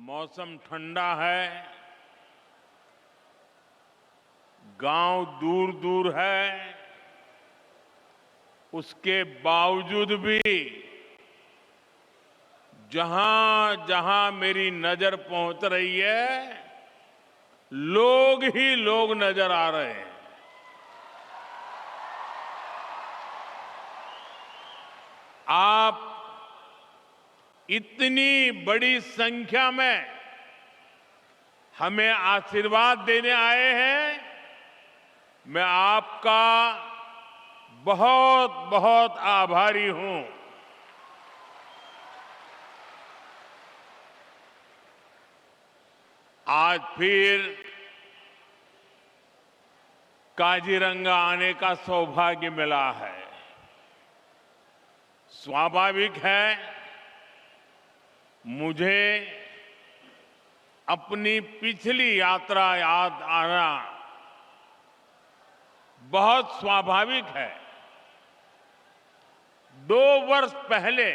मौसम ठंडा है, गांव दूर दूर है, उसके बावजूद भी जहां जहां मेरी नजर पहुंच रही है, लोग ही लोग नजर आ रहे हैं। आप इतनी बड़ी संख्या में हमें आशीर्वाद देने आए हैं, मैं आपका बहुत बहुत आभारी हूं। आज फिर काजीरंगा आने का सौभाग्य मिला है। स्वाभाविक है, मुझे अपनी पिछली यात्रा याद आना बहुत स्वाभाविक है। 2 वर्ष पहले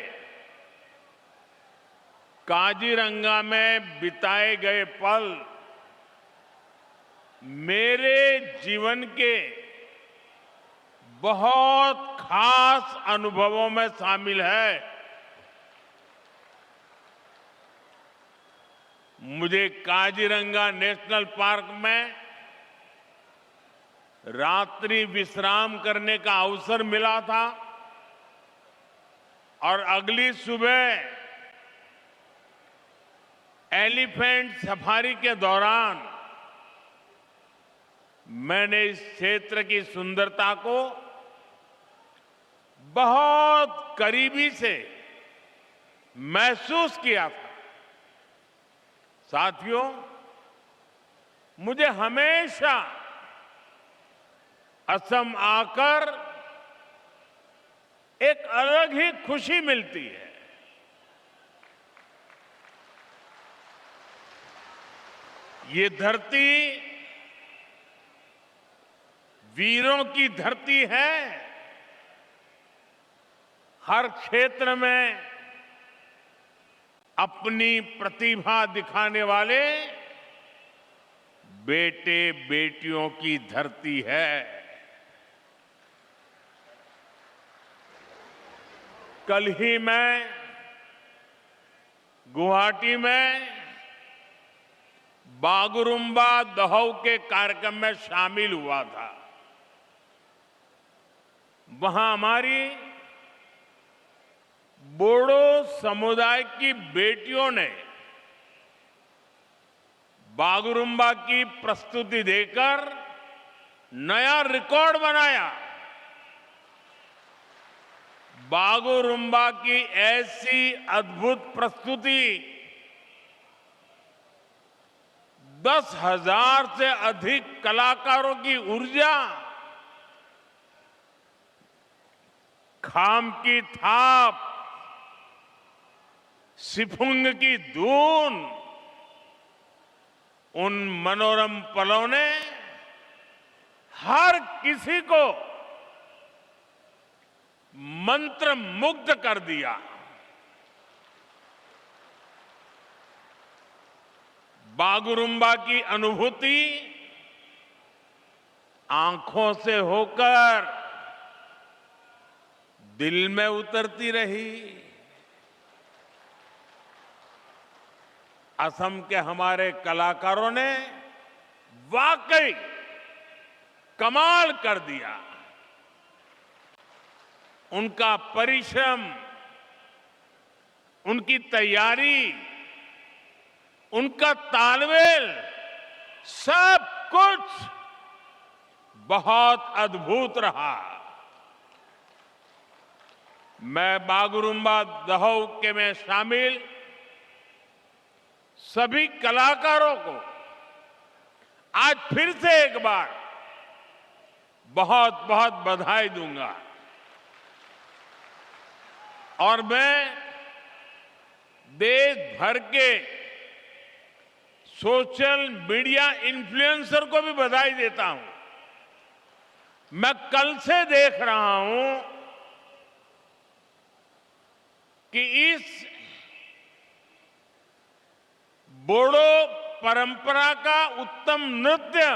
काजीरंगा में बिताए गए पल मेरे जीवन के बहुत खास अनुभवों में शामिल है। मुझे काजीरंगा नेशनल पार्क में रात्रि विश्राम करने का अवसर मिला था और अगली सुबह एलिफेंट सफारी के दौरान मैंने इस क्षेत्र की सुंदरता को बहुत करीबी से महसूस किया था। साथियों, मुझे हमेशा असम आकर एक अलग ही खुशी मिलती है। ये धरती वीरों की धरती है। हर क्षेत्र में अपनी प्रतिभा दिखाने वाले बेटे बेटियों की धरती है। कल ही मैं गुवाहाटी में बागुरुम्बा दहौ के कार्यक्रम में शामिल हुआ था। वहां हमारी बोडो समुदाय की बेटियों ने बागुरुम्बा की प्रस्तुति देकर नया रिकॉर्ड बनाया। बागुरुम्बा की ऐसी अद्भुत प्रस्तुति 10,000 से अधिक कलाकारों की ऊर्जा, खाम की थाप, सिफुंग की धून, उन मनोरम पलों ने हर किसी को मंत्र मुग्ध कर दिया। बागुरुम्बा की अनुभूति आंखों से होकर दिल में उतरती रही। असम के हमारे कलाकारों ने वाकई कमाल कर दिया। उनका परिश्रम, उनकी तैयारी, उनका तालमेल, सब कुछ बहुत अद्भुत रहा। मैं बागुरुम्बा दहौ के में शामिल सभी कलाकारों को आज फिर से एक बार बहुत बहुत बधाई दूंगा। और मैं देश भर के सोशल मीडिया इन्फ्लुएंसर को भी बधाई देता हूं। मैं कल से देख रहा हूं कि इस बोडो परंपरा का उत्तम नृत्य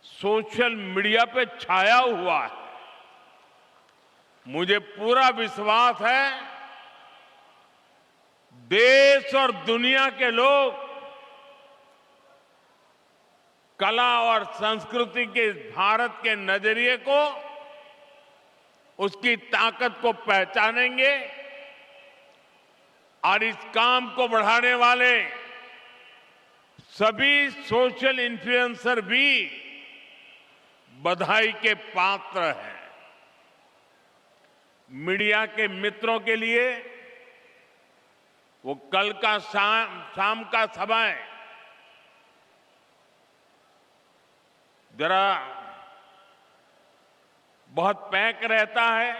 सोशल मीडिया पे छाया हुआ है। मुझे पूरा विश्वास है देश और दुनिया के लोग कला और संस्कृति के भारत के नजरिए को, उसकी ताकत को पहचानेंगे और इस काम को बढ़ाने वाले सभी सोशल इन्फ्लुएंसर भी बधाई के पात्र हैं। मीडिया के मित्रों के लिए वो कल का शाम का समय जरा बहुत पैक रहता है,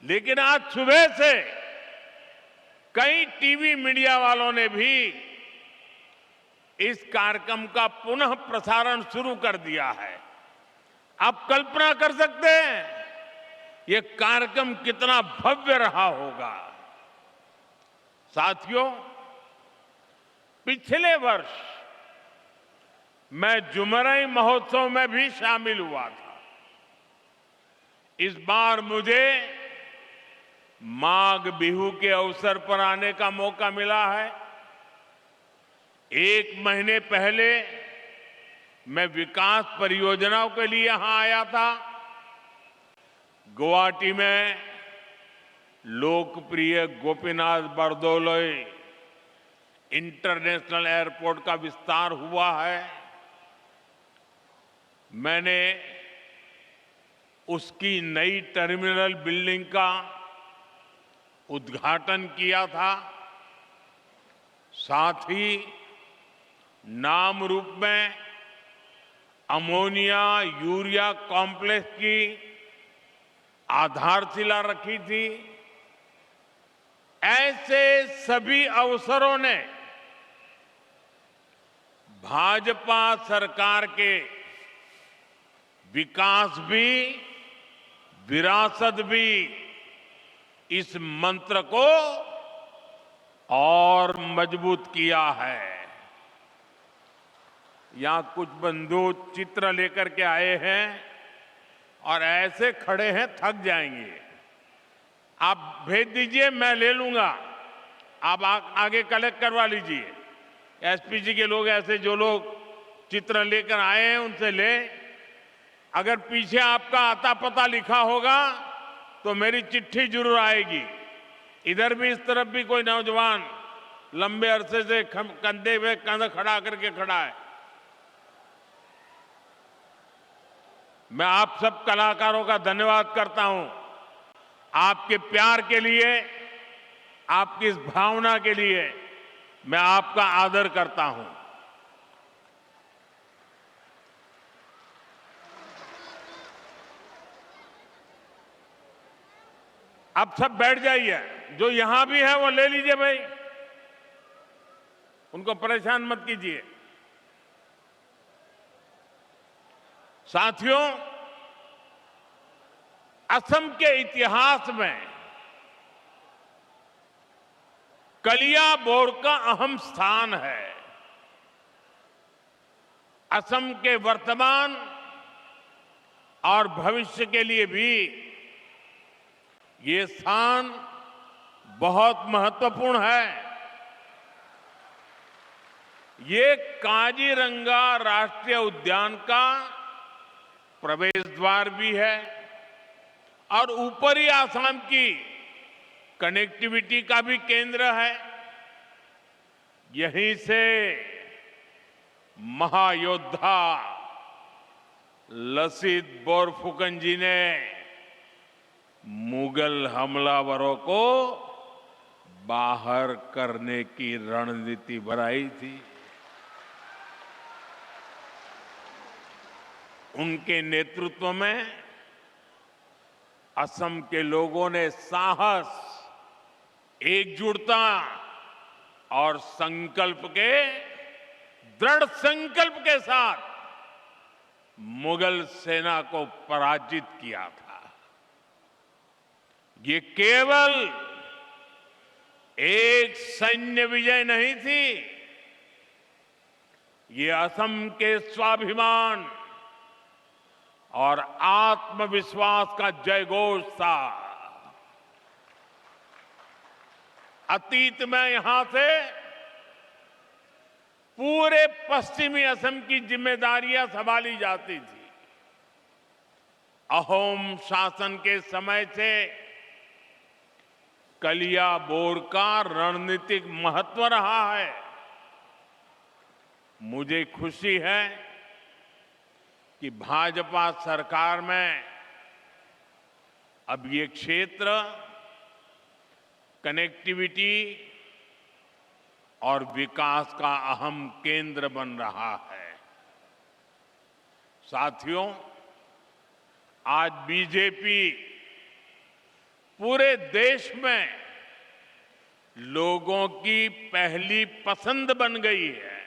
लेकिन आज सुबह से कई टीवी मीडिया वालों ने भी इस कार्यक्रम का पुनः प्रसारण शुरू कर दिया है। आप कल्पना कर सकते हैं ये कार्यक्रम कितना भव्य रहा होगा। साथियों, पिछले वर्ष मैं जुमरई महोत्सव में भी शामिल हुआ था। इस बार मुझे माघ बिहू के अवसर पर आने का मौका मिला है। 1 महीने पहले मैं विकास परियोजनाओं के लिए यहां आया था। गुवाहाटी में लोकप्रिय गोपीनाथ बरदोलोई इंटरनेशनल एयरपोर्ट का विस्तार हुआ है। मैंने उसकी नई टर्मिनल बिल्डिंग का उद्घाटन किया था। साथ ही नाम रूप में अमोनिया यूरिया कॉम्प्लेक्स की आधारशिला रखी थी। ऐसे सभी अवसरों ने भाजपा सरकार के विकास भी विरासत भी इस मंत्र को और मजबूत किया है। यहां कुछ बंधु चित्र लेकर के आए हैं और ऐसे खड़े हैं, थक जाएंगे। आप भेज दीजिए, मैं ले लूंगा। आप आगे कलेक्ट करवा लीजिए। एसपीजी के लोग, ऐसे जो लोग चित्र लेकर आए हैं उनसे ले। अगर पीछे आपका आता पता लिखा होगा तो मेरी चिट्ठी जरूर आएगी। इधर भी, इस तरफ भी कोई नौजवान लंबे अरसे से कंधे पे कंधा खड़ा करके खड़ा है। मैं आप सब कलाकारों का धन्यवाद करता हूं। आपके प्यार के लिए, आपकी इस भावना के लिए मैं आपका आदर करता हूं। अब सब बैठ जाइए। जो यहां भी है वो ले लीजिए भाई, उनको परेशान मत कीजिए। साथियों, असम के इतिहास में कलिया बोर्ड का अहम स्थान है। असम के वर्तमान और भविष्य के लिए भी ये स्थान बहुत महत्वपूर्ण है। ये काजीरंगा राष्ट्रीय उद्यान का प्रवेश द्वार भी है और ऊपरी आसाम की कनेक्टिविटी का भी केंद्र है। यहीं से महायोद्धा लसित बोरफुकन जी ने मुगल हमलावरों को बाहर करने की रणनीति बनाई थी। उनके नेतृत्व में असम के लोगों ने साहस, एकजुटता और संकल्प के दृढ़ संकल्प के साथ मुगल सेना को पराजित किया था। ये केवल एक सैन्य विजय नहीं थी, ये असम के स्वाभिमान और आत्मविश्वास का जयघोष था। अतीत में यहां से पूरे पश्चिमी असम की जिम्मेदारियां संभाली जाती थी। अहोम शासन के समय से कलियाबोर का रणनीतिक महत्व रहा है। मुझे खुशी है कि भाजपा सरकार में अब ये क्षेत्र कनेक्टिविटी और विकास का अहम केंद्र बन रहा है। साथियों, आज बीजेपी पूरे देश में लोगों की पहली पसंद बन गई है।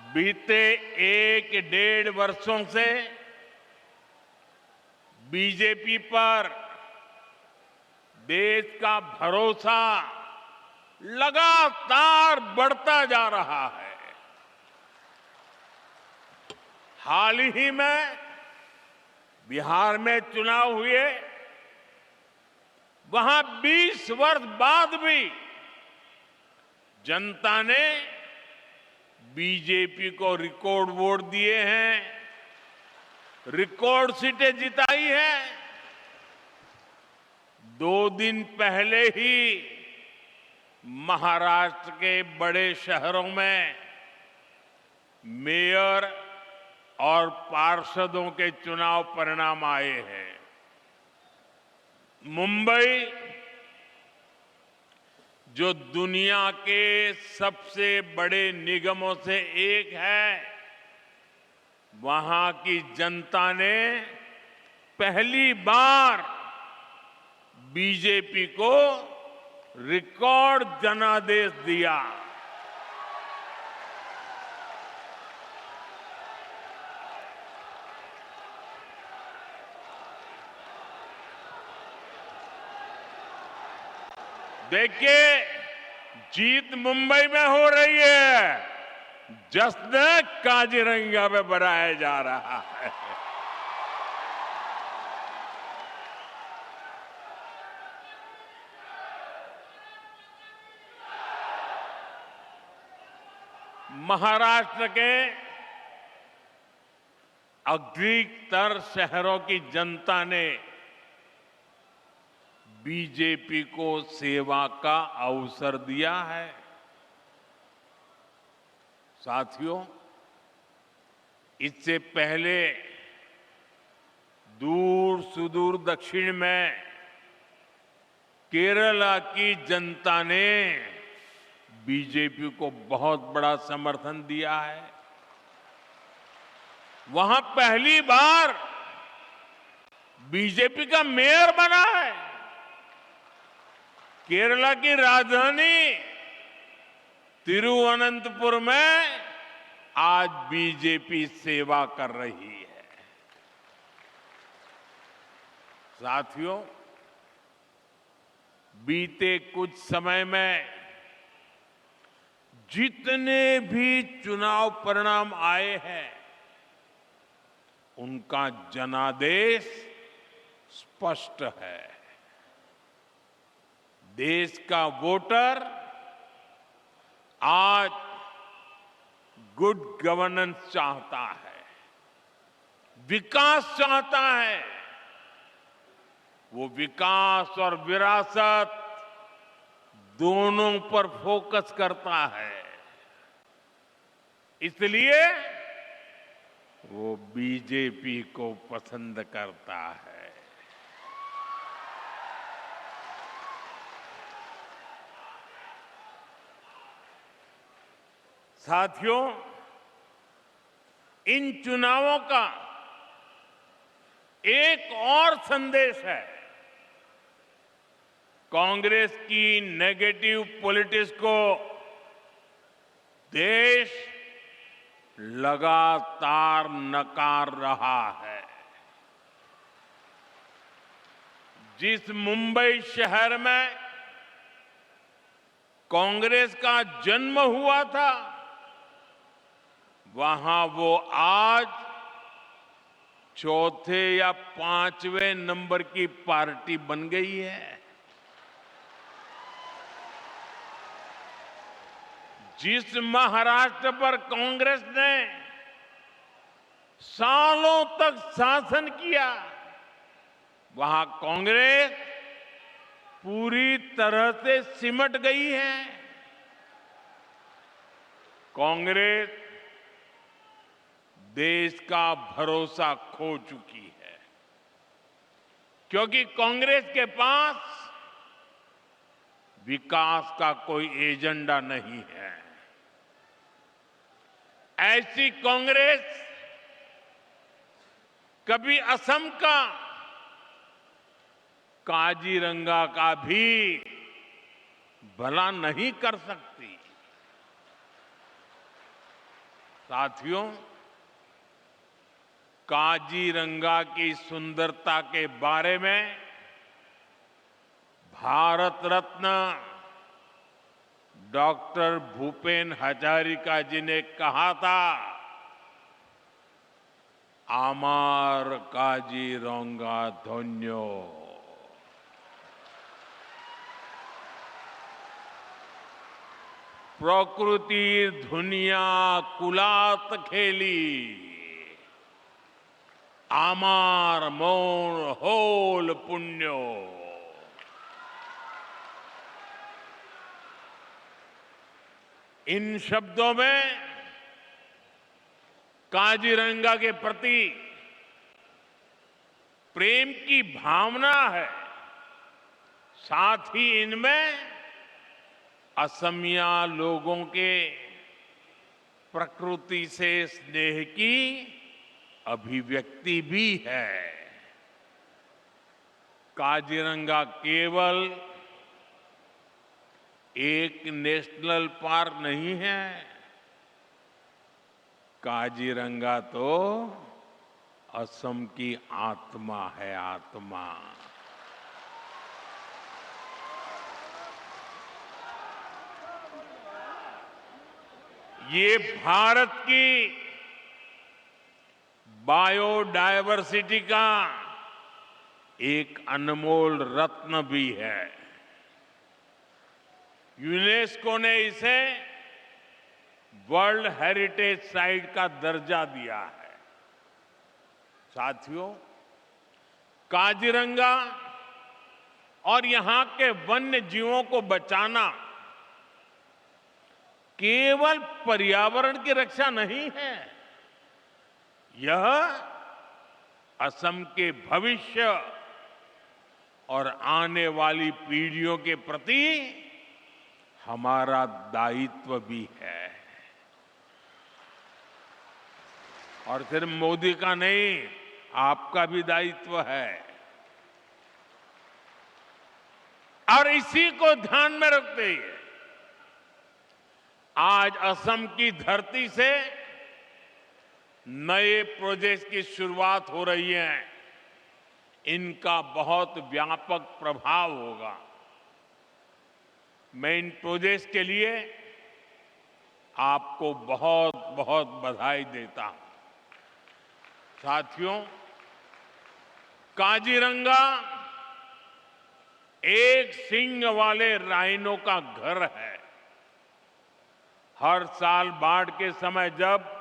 बीते 1-1.5 वर्षों से बीजेपी पर देश का भरोसा लगातार बढ़ता जा रहा है। हाल ही में बिहार में चुनाव हुए, वहां 20 वर्ष बाद भी जनता ने बीजेपी को रिकॉर्ड वोट दिए हैं, रिकॉर्ड सीटें जिताई हैं। 2 दिन पहले ही महाराष्ट्र के बड़े शहरों में मेयर और पार्षदों के चुनाव परिणाम आए हैं। मुंबई, जो दुनिया के सबसे बड़े निगमों से एक है, वहां की जनता ने पहली बार बीजेपी को रिकॉर्ड जनादेश दिया। देखिए, जीत मुंबई में हो रही है, जश्न काजीरंगा में मनाया जा रहा है। महाराष्ट्र के अधिकतर शहरों की जनता ने बीजेपी को सेवा का अवसर दिया है। साथियों, इससे पहले दूर सुदूर दक्षिण में केरला की जनता ने बीजेपी को बहुत बड़ा समर्थन दिया है। वहां पहली बार बीजेपी का मेयर बना है। केरला की राजधानी तिरुवनंतपुरम में आज बीजेपी सेवा कर रही है। साथियों, बीते कुछ समय में जितने भी चुनाव परिणाम आए हैं, उनका जनादेश स्पष्ट है। देश का वोटर आज गुड गवर्नेंस चाहता है, विकास चाहता है। वो विकास और विरासत दोनों पर फोकस करता है। इसलिए वो बीजेपी को पसंद करता है। साथियों, इन चुनावों का एक और संदेश है। कांग्रेस की नेगेटिव पॉलिटिक्स को देश लगातार नकार रहा है। जिस मुंबई शहर में कांग्रेस का जन्म हुआ था, वहां वो आज चौथे या पांचवें नंबर की पार्टी बन गई है। जिस महाराष्ट्र पर कांग्रेस ने सालों तक शासन किया, वहां कांग्रेस पूरी तरह से सिमट गई है। कांग्रेस देश का भरोसा खो चुकी है, क्योंकि कांग्रेस के पास विकास का कोई एजेंडा नहीं है। ऐसी कांग्रेस कभी असम का काजीरंगा का भी भला नहीं कर सकती। साथियों, काजीरंगा की सुंदरता के बारे में भारत रत्न डॉक्टर भूपेन हजारिका जी ने कहा था, आमार काजीरंगा धन्यो। प्रकृति दुनिया कुलात खेली, आमार मोर होल पुण्यो। इन शब्दों में काजीरंगा के प्रति प्रेम की भावना है, साथ ही इनमें असमिया लोगों के प्रकृति से स्नेह की अभिव्यक्ति भी है। काजीरंगा केवल एक नेशनल पार्क नहीं है, काजीरंगा तो असम की आत्मा है, आत्मा। ये भारत की बायोडायवर्सिटी का एक अनमोल रत्न भी है। यूनेस्को ने इसे वर्ल्ड हेरिटेज साइट का दर्जा दिया है। साथियों, काजीरंगा और यहां के वन्य जीवों को बचाना केवल पर्यावरण की रक्षा नहीं है, यह असम के भविष्य और आने वाली पीढ़ियों के प्रति हमारा दायित्व भी है। और सिर्फ मोदी का नहीं, आपका भी दायित्व है। और इसी को ध्यान में रखते हुए आज असम की धरती से नए प्रोजेक्ट की शुरुआत हो रही है। इनका बहुत व्यापक प्रभाव होगा। मैं इन प्रोजेक्ट के लिए आपको बहुत बहुत बधाई देता हूं। साथियों, काजीरंगा एक सींग वाले राइनो का घर है। हर साल बाढ़ के समय जब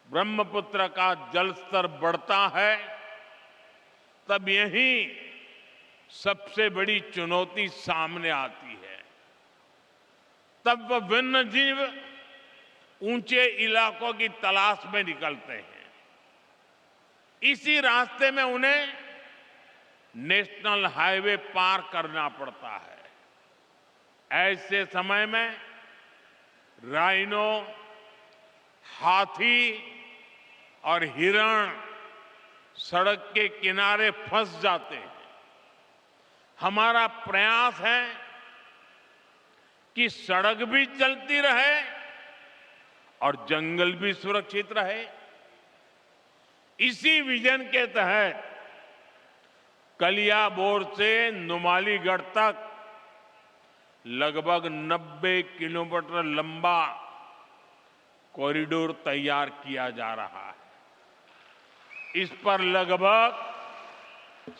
ब्रह्मपुत्र का जलस्तर बढ़ता है, तब यही सबसे बड़ी चुनौती सामने आती है। तब वह वन्यजीव ऊंचे इलाकों की तलाश में निकलते हैं। इसी रास्ते में उन्हें नेशनल हाईवे पार करना पड़ता है। ऐसे समय में राइनो, हाथी और हिरण सड़क के किनारे फंस जाते हैं। हमारा प्रयास है कि सड़क भी चलती रहे और जंगल भी सुरक्षित रहे। इसी विजन के तहत कलियाबोर से नुमालीगढ़ तक लगभग 90 किलोमीटर लंबा कॉरिडोर तैयार किया जा रहा है। इस पर लगभग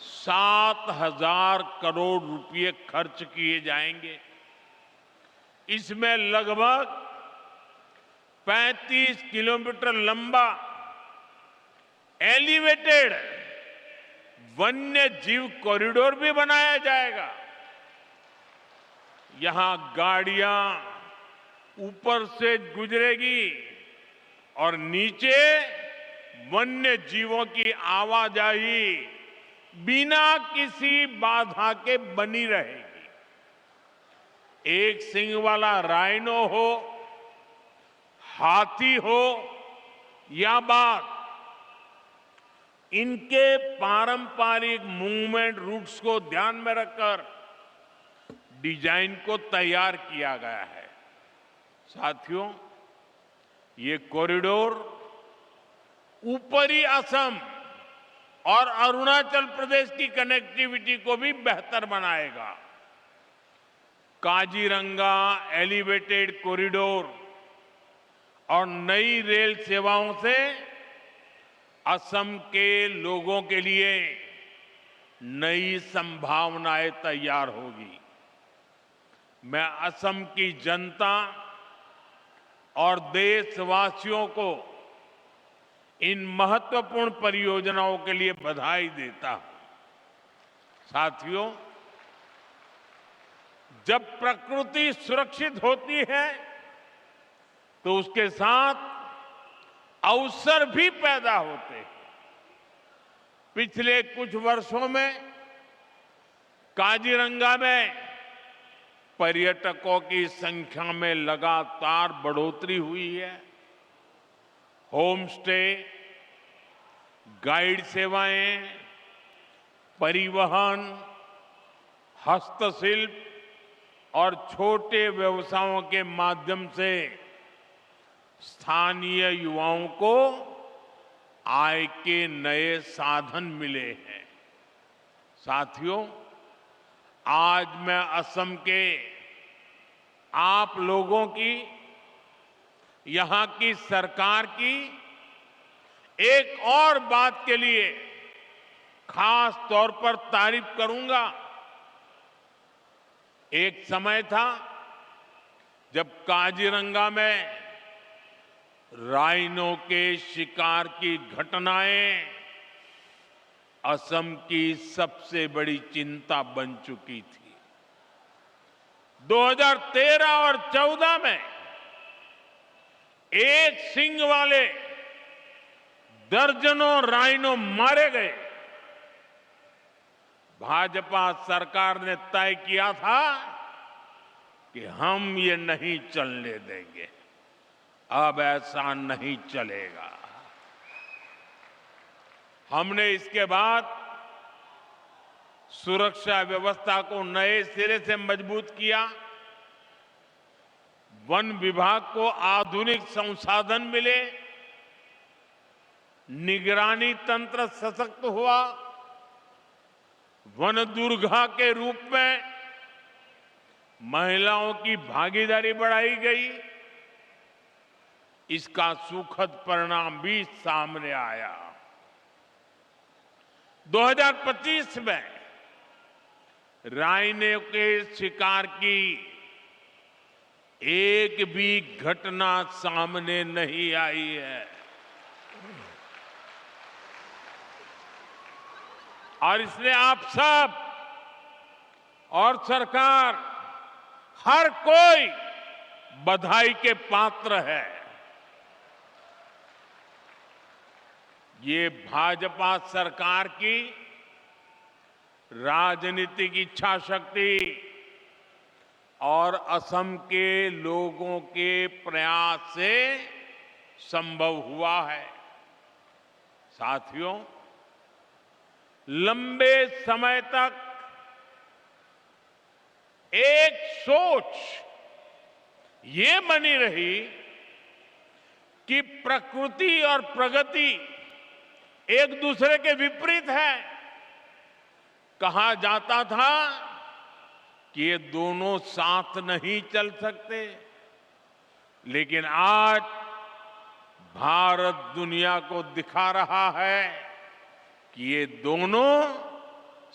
7,000 करोड़ रुपए खर्च किए जाएंगे। इसमें लगभग 35 किलोमीटर लंबा एलिवेटेड वन्य जीव कॉरिडोर भी बनाया जाएगा। यहां गाड़ियां ऊपर से गुजरेगी और नीचे वन्य जीवों की आवाजाही बिना किसी बाधा के बनी रहेगी। एक सींग वाला राइनो हो, हाथी हो या बाघ, इनके पारंपरिक मूवमेंट रूट्स को ध्यान में रखकर डिजाइन को तैयार किया गया है। साथियों, ये कॉरिडोर ऊपरी असम और अरुणाचल प्रदेश की कनेक्टिविटी को भी बेहतर बनाएगा। काजीरंगा एलिवेटेड कॉरिडोर और नई रेल सेवाओं से असम के लोगों के लिए नई संभावनाएं तैयार होगी। मैं असम की जनता और देशवासियों को इन महत्वपूर्ण परियोजनाओं के लिए बधाई देता हूं। साथियों, जब प्रकृति सुरक्षित होती है तो उसके साथ अवसर भी पैदा होते हैं। पिछले कुछ वर्षों में काजीरंगा में पर्यटकों की संख्या में लगातार बढ़ोतरी हुई है। होम स्टे, गाइड सेवाएं, परिवहन, हस्तशिल्प और छोटे व्यवसायों के माध्यम से स्थानीय युवाओं को आय के नए साधन मिले हैं। साथियों, आज मैं असम के आप लोगों की, यहां की सरकार की एक और बात के लिए खास तौर पर तारीफ करूंगा। एक समय था जब काजीरंगा में राइनो के शिकार की घटनाएं असम की सबसे बड़ी चिंता बन चुकी थी। 2013 और 14 में एक सींग वाले दर्जनों राइनो मारे गए। भाजपा सरकार ने तय किया था कि हम ये नहीं चलने देंगे। अब ऐसा नहीं चलेगा। हमने इसके बाद सुरक्षा व्यवस्था को नए सिरे से मजबूत किया। वन विभाग को आधुनिक संसाधन मिले, निगरानी तंत्र सशक्त हुआ, वन दुर्गा के रूप में महिलाओं की भागीदारी बढ़ाई गई। इसका सुखद परिणाम भी सामने आया। 2025 में राइनो के शिकार की एक भी घटना सामने नहीं आई है और इसलिए आप सब और सरकार, हर कोई बधाई के पात्र है। ये भाजपा सरकार की राजनीतिक इच्छा शक्ति, और असम के लोगों के प्रयास से संभव हुआ है। साथियों, लंबे समय तक एक सोच ये बनी रही कि प्रकृति और प्रगति एक दूसरे के विपरीत है। कहा जाता था कि ये दोनों साथ नहीं चल सकते, लेकिन आज भारत दुनिया को दिखा रहा है कि ये दोनों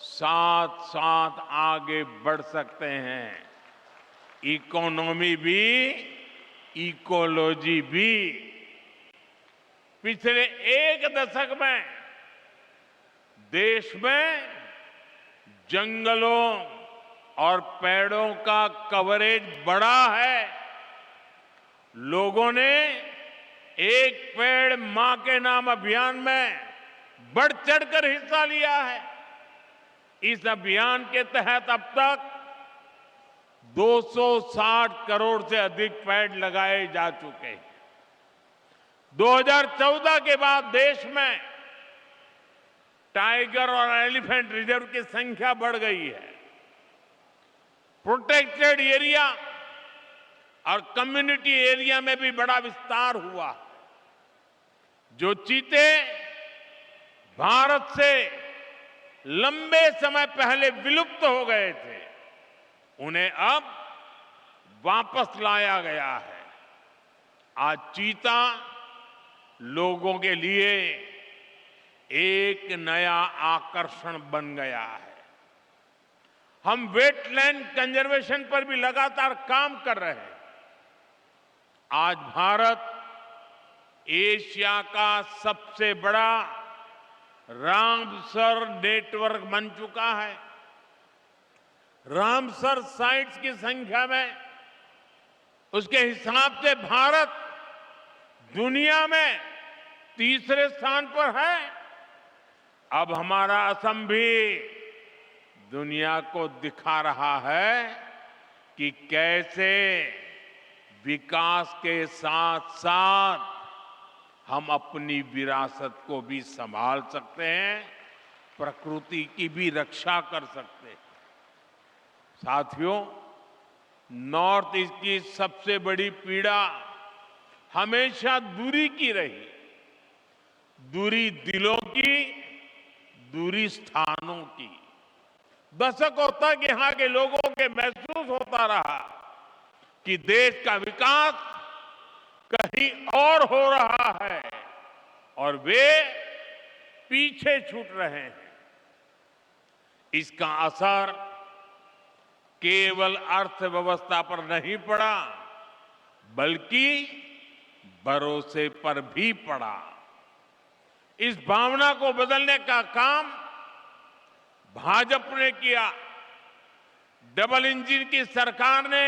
साथ साथ आगे बढ़ सकते हैं। इकोनॉमी भी, इकोलॉजी भी। पिछले एक दशक में देश में जंगलों और पेड़ों का कवरेज बढ़ा है। लोगों ने एक पेड़ मां के नाम अभियान में बढ़ चढ़कर हिस्सा लिया है। इस अभियान के तहत अब तक 260 करोड़ से अधिक पेड़ लगाए जा चुके हैं। 2014 के बाद देश में टाइगर और एलिफेंट रिजर्व की संख्या बढ़ गई है। प्रोटेक्टेड एरिया और कम्युनिटी एरिया में भी बड़ा विस्तार हुआ। जो चीते भारत से लंबे समय पहले विलुप्त हो गए थे, उन्हें अब वापस लाया गया है। आज चीता लोगों के लिए एक नया आकर्षण बन गया है। हम वेटलैंड कंजर्वेशन पर भी लगातार काम कर रहे हैं। आज भारत एशिया का सबसे बड़ा रामसर नेटवर्क बन चुका है। रामसर साइट्स की संख्या में उसके हिसाब से भारत दुनिया में तीसरे स्थान पर है। अब हमारा असम भी दुनिया को दिखा रहा है कि कैसे विकास के साथ साथ हम अपनी विरासत को भी संभाल सकते हैं, प्रकृति की भी रक्षा कर सकते हैं। साथियों, नॉर्थ ईस्ट की सबसे बड़ी पीड़ा हमेशा दूरी की रही। दूरी दिलों की, दूरी स्थानों की। दशकों तक यहां के लोगों के महसूस होता रहा कि देश का विकास कहीं और हो रहा है और वे पीछे छूट रहे हैं। इसका असर केवल अर्थव्यवस्था पर नहीं पड़ा, बल्कि भरोसे पर भी पड़ा। इस भावना को बदलने का काम भाजपा ने किया। डबल इंजन की सरकार ने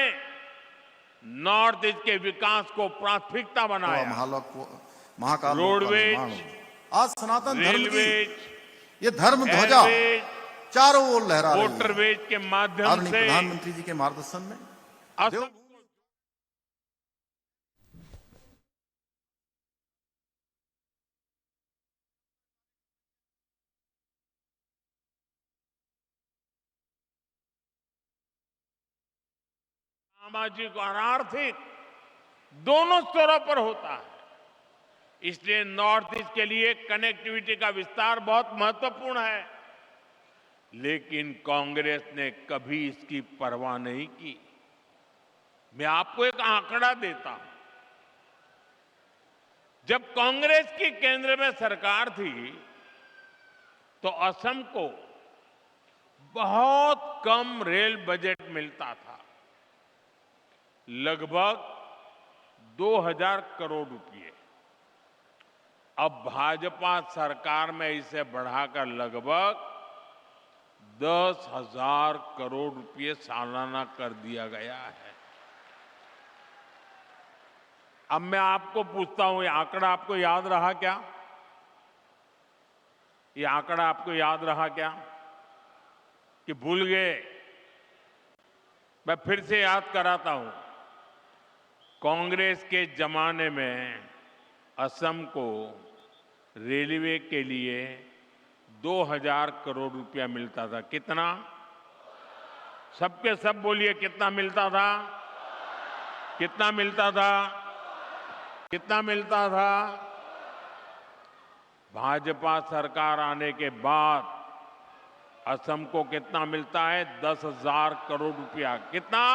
नॉर्थ ईस्ट के विकास को प्राथमिकता बनाया। महाकाल रोडवेज, आज सनातन धर्म की रेलवेज, ये धर्म ध्वजा चारों ओर लहरा रही है। मोटरवेज के माध्यम से प्रधानमंत्री जी के मार्गदर्शन में असम सामाजिक और आर्थिक दोनों स्तरों पर होता है। इसलिए नॉर्थ ईस्ट के लिए कनेक्टिविटी का विस्तार बहुत महत्वपूर्ण है। लेकिन कांग्रेस ने कभी इसकी परवाह नहीं की। मैं आपको एक आंकड़ा देता हूं। जब कांग्रेस की केंद्र में सरकार थी तो असम को बहुत कम रेल बजट मिलता था, लगभग 2000 करोड़ रुपए। अब भाजपा सरकार में इसे बढ़ाकर लगभग 10,000 करोड़ रुपए सालाना कर दिया गया है। अब मैं आपको पूछता हूं, ये आंकड़ा आपको याद रहा क्या? ये आंकड़ा आपको याद रहा क्या कि भूल गए? मैं फिर से याद कराता हूं, कांग्रेस के जमाने में असम को रेलवे के लिए 2000 करोड़ रुपया मिलता था। कितना? सबके सब बोलिए, कितना मिलता था? कितना मिलता था? कितना मिलता था? भाजपा सरकार आने के बाद असम को कितना मिलता है? 10,000 करोड़ रुपया। कितना?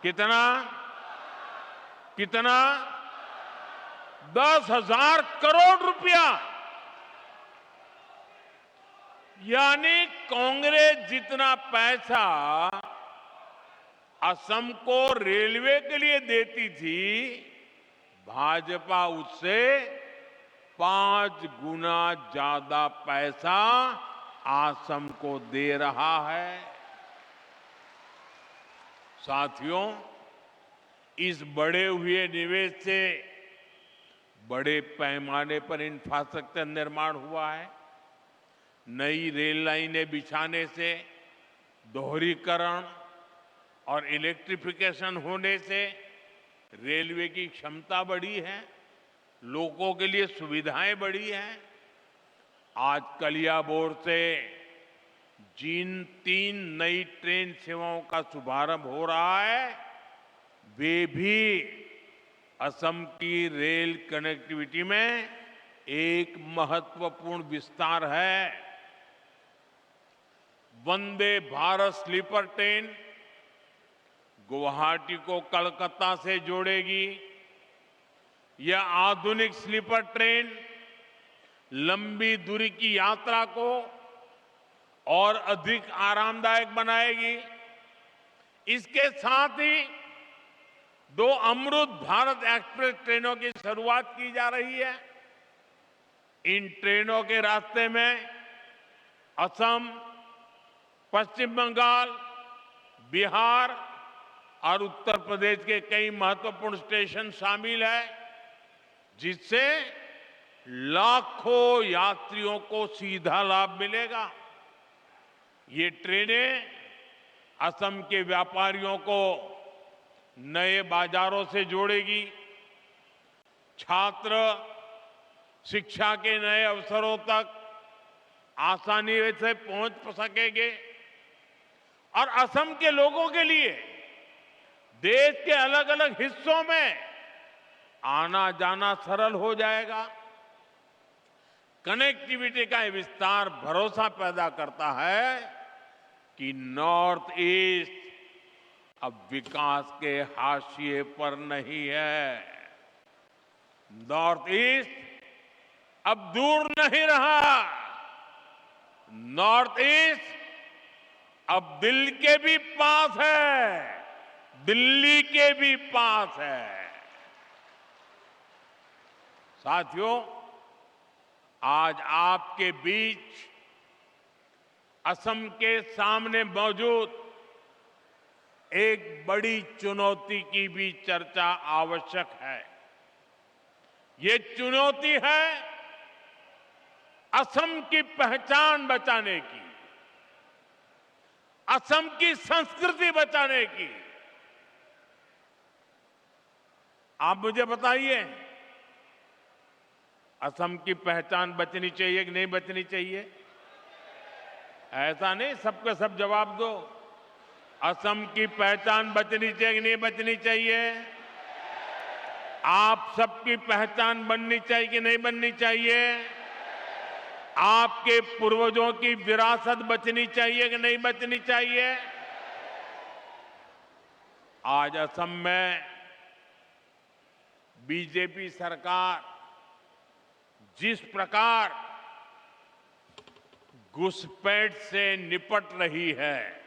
कितना? कितना? 10,000 करोड़ रुपया। यानी कांग्रेस जितना पैसा असम को रेलवे के लिए देती थी, भाजपा उससे 5 गुना ज्यादा पैसा असम को दे रहा है। साथियों, इस बढ़े हुए निवेश से बड़े पैमाने पर इंफ्रास्ट्रक्चर निर्माण हुआ है। नई रेल लाइनें बिछाने से, दोहरीकरण और इलेक्ट्रिफिकेशन होने से रेलवे की क्षमता बढ़ी है, लोगों के लिए सुविधाएं बढ़ी हैं। आज कलियाबोर से जिन 3 नई ट्रेन सेवाओं का शुभारंभ हो रहा है, वे भी असम की रेल कनेक्टिविटी में एक महत्वपूर्ण विस्तार है। वंदे भारत स्लीपर ट्रेन गुवाहाटी को कलकत्ता से जोड़ेगी। यह आधुनिक स्लीपर ट्रेन लंबी दूरी की यात्रा को और अधिक आरामदायक बनाएगी। इसके साथ ही 2 अमृत भारत एक्सप्रेस ट्रेनों की शुरुआत की जा रही है। इन ट्रेनों के रास्ते में असम, पश्चिम बंगाल, बिहार और उत्तर प्रदेश के कई महत्वपूर्ण स्टेशन शामिल है, जिससे लाखों यात्रियों को सीधा लाभ मिलेगा। ये ट्रेनें असम के व्यापारियों को नए बाजारों से जोड़ेगी, छात्र शिक्षा के नए अवसरों तक आसानी से पहुंच सकेंगे और असम के लोगों के लिए देश के अलग अलग हिस्सों में आना जाना सरल हो जाएगा। कनेक्टिविटी का ये विस्तार भरोसा पैदा करता है कि नॉर्थ ईस्ट अब विकास के हाशिए पर नहीं है। नॉर्थ ईस्ट अब दूर नहीं रहा। नॉर्थ ईस्ट अब दिल के भी पास है, दिल्ली के भी पास है। साथियों, आज आपके बीच असम के सामने मौजूद एक बड़ी चुनौती की भी चर्चा आवश्यक है। ये चुनौती है असम की पहचान बचाने की, असम की संस्कृति बचाने की। आप मुझे बताइए, असम की पहचान बचनी चाहिए कि नहीं बचनी चाहिए? ऐसा नहीं सबके सब जवाब दो। असम की पहचान बचनी चाहिए कि नहीं बचनी चाहिए? आप सबकी पहचान बननी चाहिए कि नहीं बननी चाहिए? आपके पूर्वजों की विरासत बचनी चाहिए कि नहीं बचनी चाहिए? आज असम में बीजेपी सरकार जिस प्रकार घुसपैठ से निपट रही है,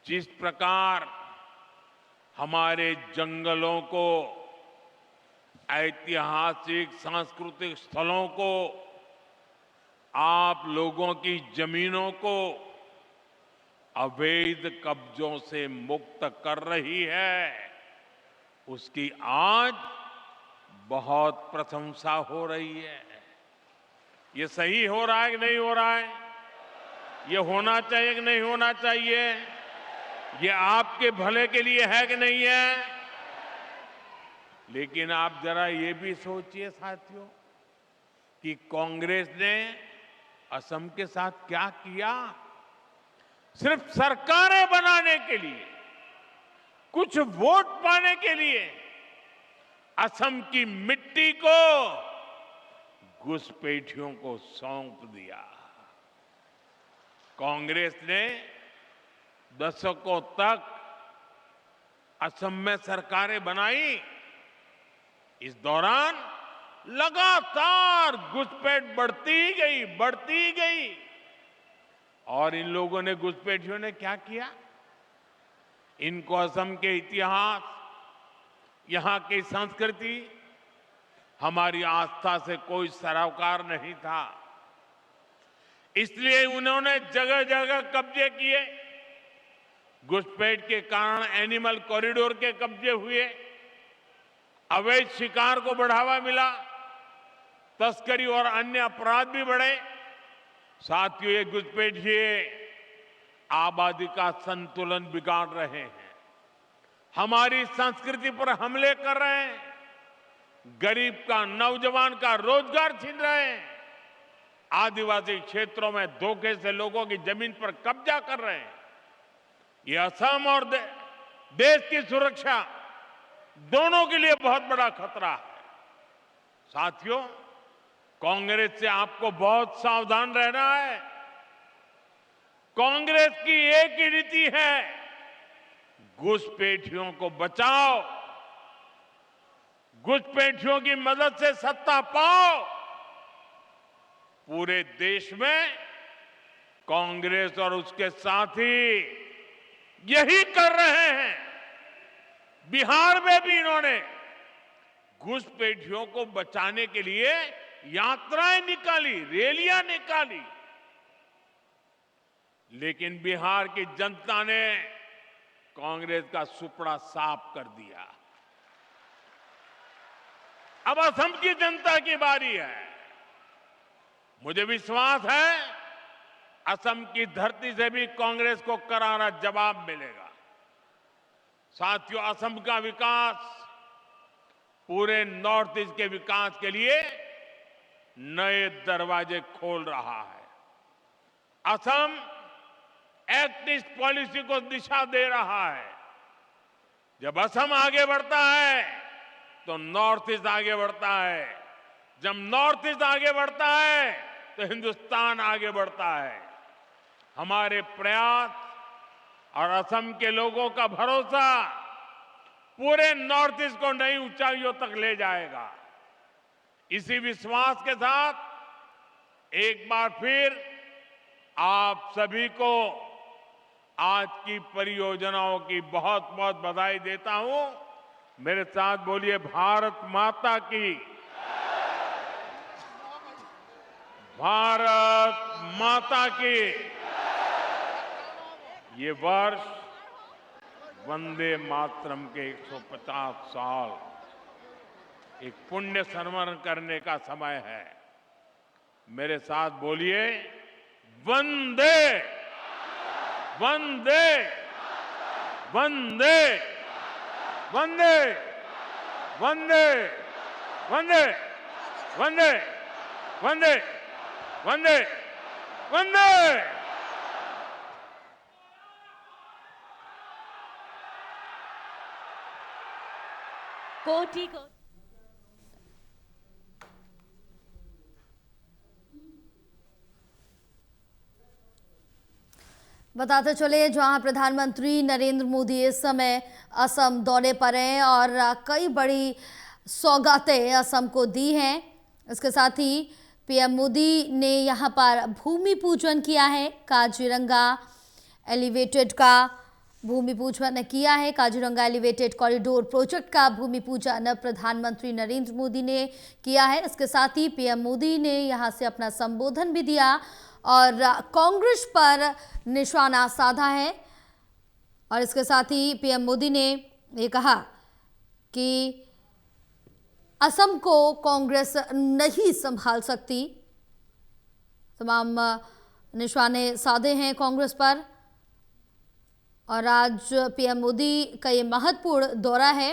जिस प्रकार हमारे जंगलों को, ऐतिहासिक सांस्कृतिक स्थलों को, आप लोगों की जमीनों को अवैध कब्जों से मुक्त कर रही है, उसकी आज बहुत प्रशंसा हो रही है। ये सही हो रहा है कि नहीं हो रहा है? ये होना चाहिए कि नहीं होना चाहिए? ये आपके भले के लिए है कि नहीं है? लेकिन आप जरा ये भी सोचिए साथियों कि कांग्रेस ने असम के साथ क्या किया। सिर्फ सरकारें बनाने के लिए, कुछ वोट पाने के लिए असम की मिट्टी को घुसपैठियों को सौंप दिया। कांग्रेस ने दशकों तक असम में सरकारें बनाई। इस दौरान लगातार घुसपैठ बढ़ती गई। और इन लोगों ने, घुसपैठियों ने क्या किया? इनको असम के इतिहास, यहां की संस्कृति, हमारी आस्था से कोई सरोकार नहीं था। इसलिए उन्होंने जगह जगह कब्जे किए। घुसपैठ के कारण एनिमल कॉरिडोर के कब्जे हुए, अवैध शिकार को बढ़ावा मिला, तस्करी और अन्य अपराध भी बढ़े। साथियों, ये घुसपैठिए आबादी का संतुलन बिगाड़ रहे हैं, हमारी संस्कृति पर हमले कर रहे हैं, गरीब का, नौजवान का रोजगार छीन रहे हैं, आदिवासी क्षेत्रों में धोखे से लोगों की जमीन पर कब्जा कर रहे हैं। ये असम और देश की सुरक्षा दोनों के लिए बहुत बड़ा खतरा है। साथियों, कांग्रेस से आपको बहुत सावधान रहना है। कांग्रेस की एक ही नीति है, घुसपैठियों को बचाओ, घुसपैठियों की मदद से सत्ता पाओ। पूरे देश में कांग्रेस और उसके साथी यही कर रहे हैं। बिहार में भी इन्होंने घुसपैठियों को बचाने के लिए यात्राएं निकाली, रैलियां निकाली, लेकिन बिहार की जनता ने कांग्रेस का सुपड़ा साफ कर दिया। अब असम की जनता की बारी है। मुझे विश्वास है असम की धरती से भी कांग्रेस को करारा जवाब मिलेगा। साथियों, असम का विकास पूरे नॉर्थ ईस्ट के विकास के लिए नए दरवाजे खोल रहा है। असम एक्ट ईस्ट पॉलिसी को दिशा दे रहा है। जब असम आगे बढ़ता है तो नॉर्थ ईस्ट आगे बढ़ता है। जब नॉर्थ ईस्ट आगे बढ़ता है तो हिंदुस्तान आगे बढ़ता है। हमारे प्रयास और असम के लोगों का भरोसा पूरे नॉर्थ ईस्ट को नई ऊंचाइयों तक ले जाएगा। इसी विश्वास के साथ एक बार फिर आप सभी को आज की परियोजनाओं की बहुत बहुत बधाई देता हूं। मेरे साथ बोलिए, भारत माता की, भारत माता की। ये वर्ष वंदे मातरम के 150 साल एक पुण्य स्मरण करने का समय है। मेरे साथ बोलिए, वंदे वंदे वंदे वंदे वंदे वंदे वंदे वंदे वंदे वंदे। कोटि को बताते चले, जहां प्रधानमंत्री नरेंद्र मोदी इस समय असम दौरे पर हैं और कई बड़ी सौगातें असम को दी हैं। इसके साथ ही पीएम मोदी ने यहां पर भूमि पूजन किया है। काजीरंगा एलिवेटेड का भूमि पूजन किया है। काजीरंगा एलिवेटेड कॉरिडोर प्रोजेक्ट का भूमि पूजन प्रधानमंत्री नरेंद्र मोदी ने किया है। इसके साथ ही पीएम मोदी ने यहां से अपना संबोधन भी दिया और कांग्रेस पर निशाना साधा है। और इसके साथ ही पीएम मोदी ने ये कहा कि असम को कांग्रेस नहीं संभाल सकती। तमाम निशाने साधे हैं कांग्रेस पर। और आज पीएम मोदी का ये महत्वपूर्ण दौरा है।